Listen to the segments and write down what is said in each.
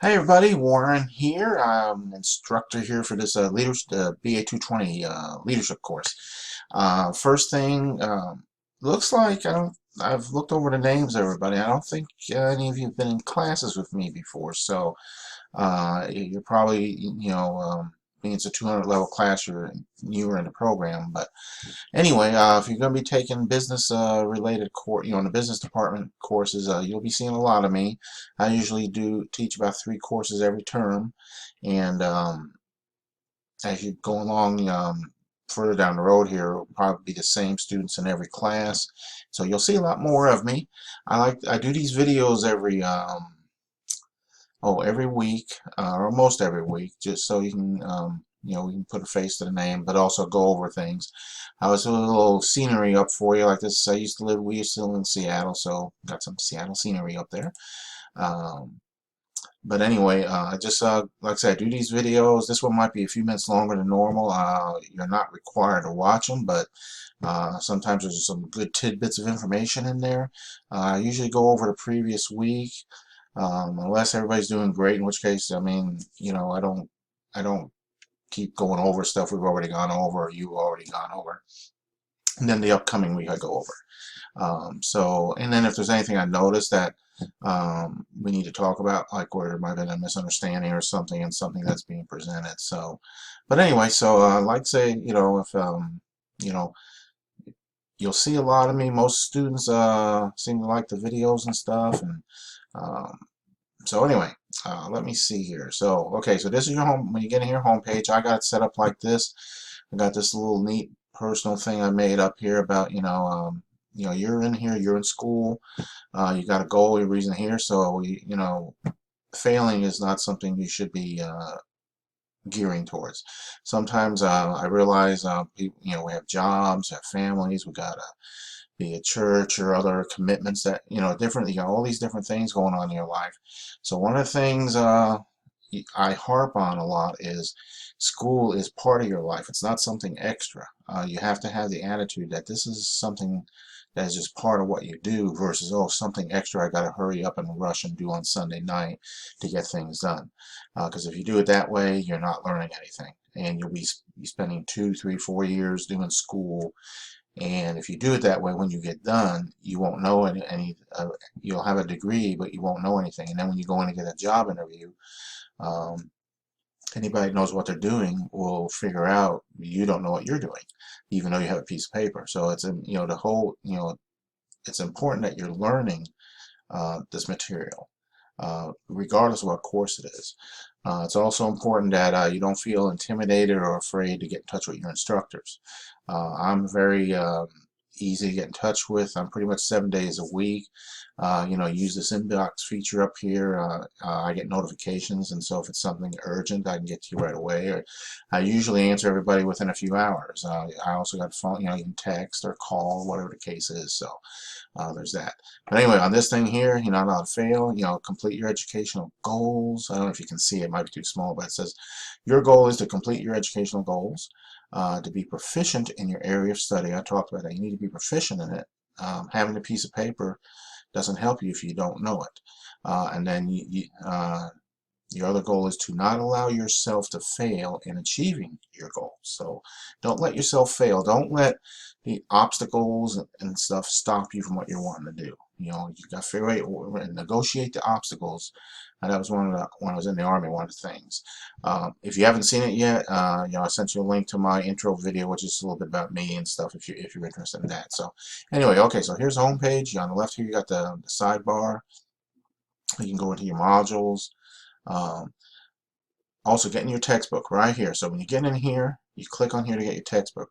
Hey everybody, Warren here. I'm an instructor here for this leadership, BA220 leadership course. First thing, looks like I've looked over the names of everybody. I don't think any of you have been in classes with me before, so you're probably, being it's a 200 level class, you were in the program. But anyway, if you're going to be taking business related course, in the business department courses, you'll be seeing a lot of me. I usually do teach about 3 courses every term, and as you go along further down the road here, it'll probably be the same students in every class. So you'll see a lot more of me. I do these videos every week, or most every week, just so you can, we can put a face to the name, but also go over things. I was doing a little scenery up for you, like this. We used to live in Seattle, so got some Seattle scenery up there. Um, but anyway, like I said, I do these videos. This one might be a few minutes longer than normal. You're not required to watch them, but sometimes there's some good tidbits of information in there. I usually go over the previous week, unless everybody's doing great, in which case, I don't keep going over stuff we've already gone over or you've already gone over. And then the upcoming week I go over. And then if there's anything I notice that we need to talk about, like where there might have been a misunderstanding or something and something that's being presented. So, but anyway, so like say, if you know, you'll see a lot of me. Most students seem to like the videos and stuff, and um, so anyway, let me see here. So, okay, so this is your home. When you get in your homepage, I got it set up like this. I got this little neat personal thing I made up here about, you're in here, you're in school, you got a goal, you're reason here. So, failing is not something you should be gearing towards. Sometimes I realize, people, we have jobs, have families, we got to be a church or other commitments that, different, all these different things going on in your life. So one of the things I harp on a lot is school is part of your life. It's not something extra. You have to have the attitude that this is something that is just part of what you do versus, oh, something extra I got to hurry up and rush and do on Sunday night to get things done. Because if you do it that way, you're not learning anything. And you'll be spending 2, 3, 4 years doing school, and if you do it that way, when you get done, you won't know you'll have a degree, but you won't know anything. And then when you go in and get a job interview, um, anybody that knows what they're doing will figure out you don't know what you're doing, even though you have a piece of paper. So it's, it's important that you're learning this material, regardless of what course it is. It's also important that you don't feel intimidated or afraid to get in touch with your instructors. I'm very easy to get in touch with. I'm pretty much 7 days a week. Use this inbox feature up here. I get notifications, and so if it's something urgent, I can get to you right away. Or I usually answer everybody within a few hours. I also got a phone, you can text or call, whatever the case is. So there's that. But anyway, on this thing here, you're not allowed to fail. Complete your educational goals. I don't know if you can see it, might be too small, but it says your goal is to complete your educational goals, to be proficient in your area of study. I talked about that. You need to be proficient in it. Having a piece of paper doesn't help you if you don't know it. And then your other goal is to not allow yourself to fail in achieving your goals. So don't let yourself fail. Don't let the obstacles and stuff stop you from what you're wanting to do. You got to figure out and negotiate the obstacles. And that was when I was in the Army, one of the things. If you haven't seen it yet, I sent you a link to my intro video, which is a little bit about me and stuff if you're interested in that. So anyway, okay, so here's the home page. On the left here, you got the sidebar. You can go into your modules. Um, Also, get in your textbook right here. So when you get in here, you click on here to get your textbook.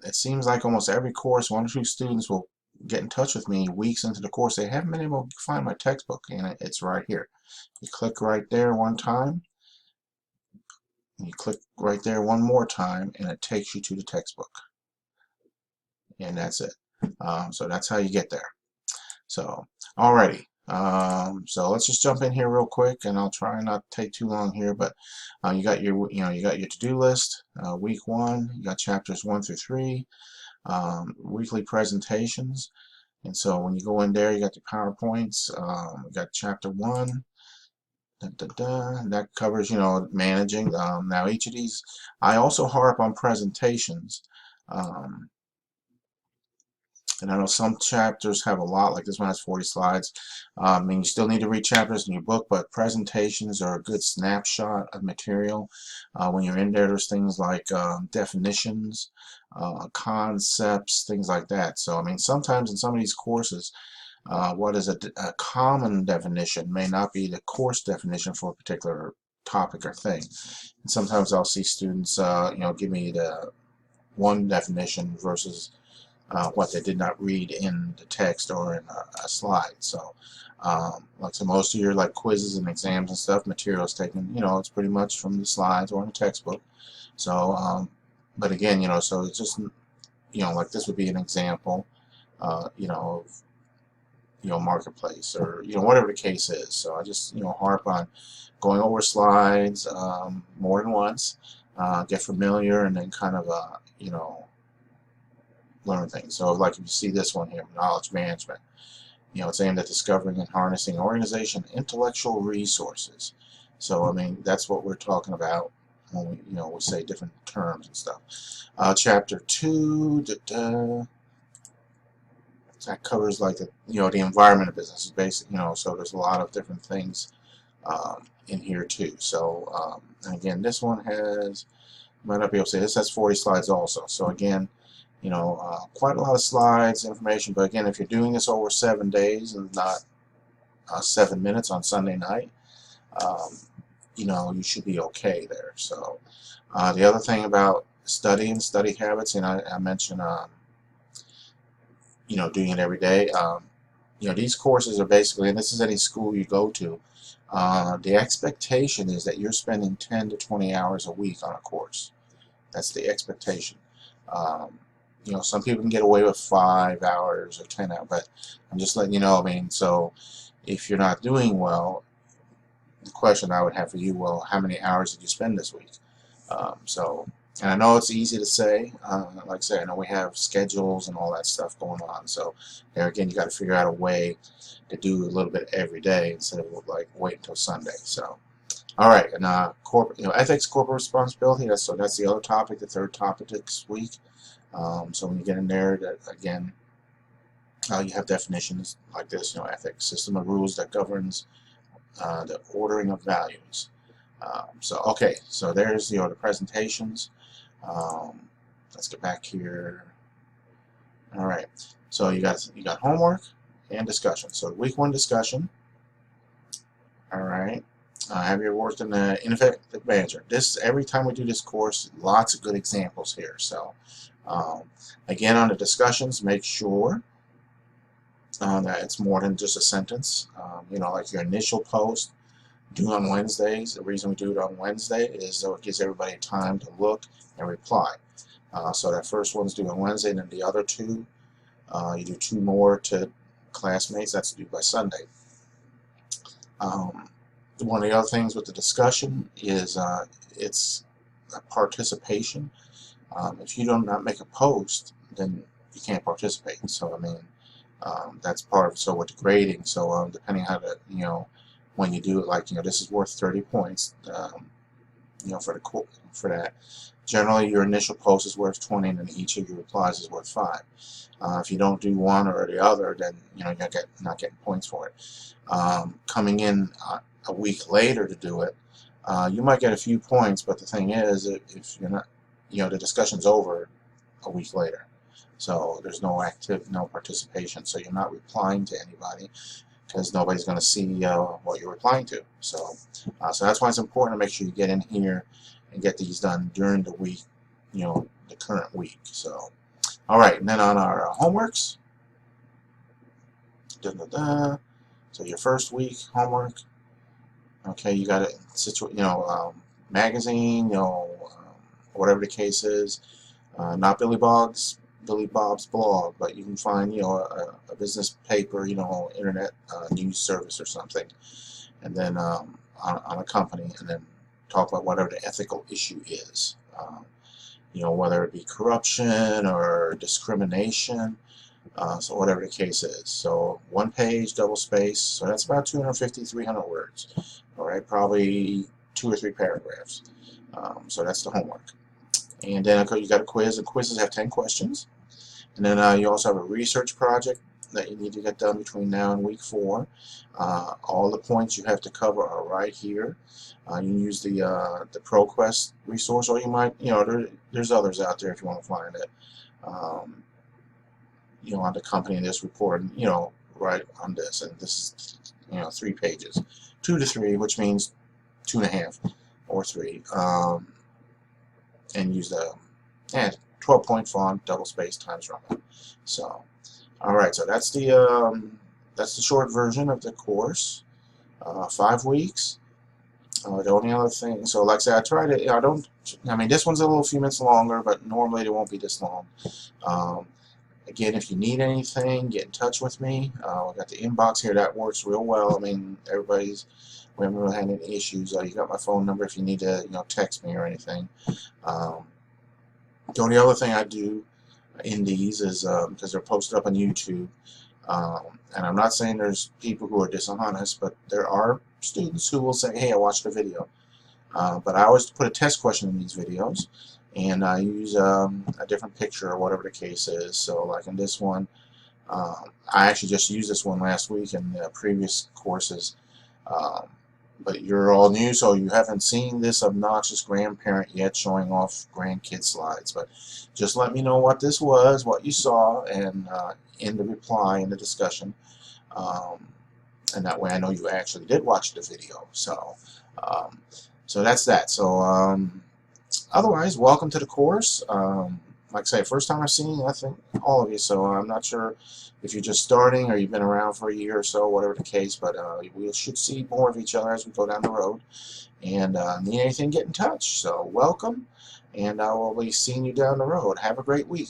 It seems like almost every course, 1 or 2 students will get in touch with me weeks into the course. They haven't been able to find my textbook, and it's right here. You click right there one time, and you click right there one more time, and it takes you to the textbook. And that's it. So that's how you get there. So, alrighty. So let's just jump in here real quick, and I'll try not to take too long here. But you got your to-do list. Week 1, you got chapters 1 through 3. Weekly presentations, and so when you go in there, you got your PowerPoints. You got chapter 1. And that covers, managing. Now each of these, I also harp on presentations. Um, and I know some chapters have a lot, like this one has 40 slides. I mean, you still need to read chapters in your book, but presentations are a good snapshot of material. When you're in there, there's things like definitions, concepts, things like that. So, I mean, sometimes in some of these courses, what is a common definition may not be the course definition for a particular topic or thing. And sometimes I'll see students, give me the one definition versus what they did not read in the text or in a slide. So, like so, most of your like quizzes and exams and stuff, material is taken. It's pretty much from the slides or in the textbook. So, but again, so it's just like this would be an example, of marketplace or whatever the case is. So I just harp on going over slides more than once, get familiar, and then kind of learn things. So like if you see this one here, knowledge management, it's aimed at discovering and harnessing organization intellectual resources. So I mean that's what we're talking about when we say different terms and stuff. Chapter 2, that covers like the environment of business. Is basic, so there's a lot of different things in here too. So and again, this one has, might not be able to say, this has 40 slides also. So again, quite a lot of slides, information. But again, if you're doing this over 7 days and not 7 minutes on Sunday night, you should be okay there. So the other thing about study habits, and I mentioned, doing it every day. These courses are basically, and this is any school you go to, the expectation is that you're spending 10 to 20 hours a week on a course. That's the expectation. Some people can get away with 5 hours or 10 hours, but I'm just letting you know. I mean, so if you're not doing well, the question I would have for you, well, how many hours did you spend this week? And I know it's easy to say. Like I say, I know we have schedules and all that stuff going on. So there again, you got to figure out a way to do a little bit every day instead of like wait until Sunday. So, all right, and corporate, ethics, corporate responsibility. That's the other topic, the third topic this week. So when you get in there, that again, you have definitions like this. Ethics, system of rules that governs the ordering of values. So okay, so there's the presentations. Let's get back here. All right, so you got homework and discussion. So week 1 discussion. All right, have you ever worked in an ineffective manager? This, every time we do this course, lots of good examples here. So again, on the discussions, make sure that it's more than just a sentence. Like your initial post, do on Wednesdays. The reason we do it on Wednesday is so it gives everybody time to look and reply. So that first one's due on Wednesday, and then the other 2, you do 2 more to classmates. That's due by Sunday. One of the other things with the discussion is it's a participation. If you do not make a post, then you can't participate. So I mean, that's part of. So with the grading, so depending how to when you do it, like this is worth 30 points. For that. Generally, your initial post is worth 20, and then each of your replies is worth 5. If you don't do one or the other, then you're not getting points for it. Coming in a week later to do it, you might get a few points, but the thing is, if you're not, the discussion's over a week later, so there's no participation, so you're not replying to anybody because nobody's going to see what you're replying to. So that's why it's important to make sure you get in here and get these done during the week, the current week. So, all right, and then on our homeworks, so your first week homework, okay, you got a magazine, whatever the case is, not Billy Bob's blog, but you can find a business paper, internet news service or something, and then on a company, and then talk about whatever the ethical issue is, whether it be corruption or discrimination, So whatever the case is. So 1 page, double space, so that's about 250, 300 words. All right, probably 2 or 3 paragraphs. So that's the homework. And then you got a quiz, and quizzes have 10 questions. And then you also have a research project that you need to get done between now and week 4. All the points you have to cover are right here. You can use the ProQuest resource, or you might, there's others out there if you want to find it. On the company this report, right on this, and this is 3 pages, 2 to 3, which means 2.5 or 3, and use the 12-point font, double space, times Roman. So, all right, so that's the short version of the course. 5 weeks. The only other thing, so like I said, I try to, this one's a few minutes longer, but normally it won't be this long. Again, if you need anything, get in touch with me. We got the inbox here, that works real well. We haven't really had any issues. You got my phone number if you need to, text me or anything. The only other thing I do in these is, because they're posted up on YouTube, and I'm not saying there's people who are dishonest, but there are students who will say, hey, I watched the video. But I always put a test question in these videos, and I use a different picture or whatever the case is. So like in this one, I actually just used this one last week in the previous courses. But you're all new, so you haven't seen this obnoxious grandparent yet showing off grandkid slides. But just let me know what this was, what you saw, and in the reply, in the discussion. And that way I know you actually did watch the video. So that's that. So otherwise, welcome to the course. Like I say, first time I've seen, I think, all of you, so I'm not sure if you're just starting or you've been around for a year or so, whatever the case, but we should see more of each other as we go down the road. And need anything, get in touch. So welcome, and I will be seeing you down the road. Have a great week.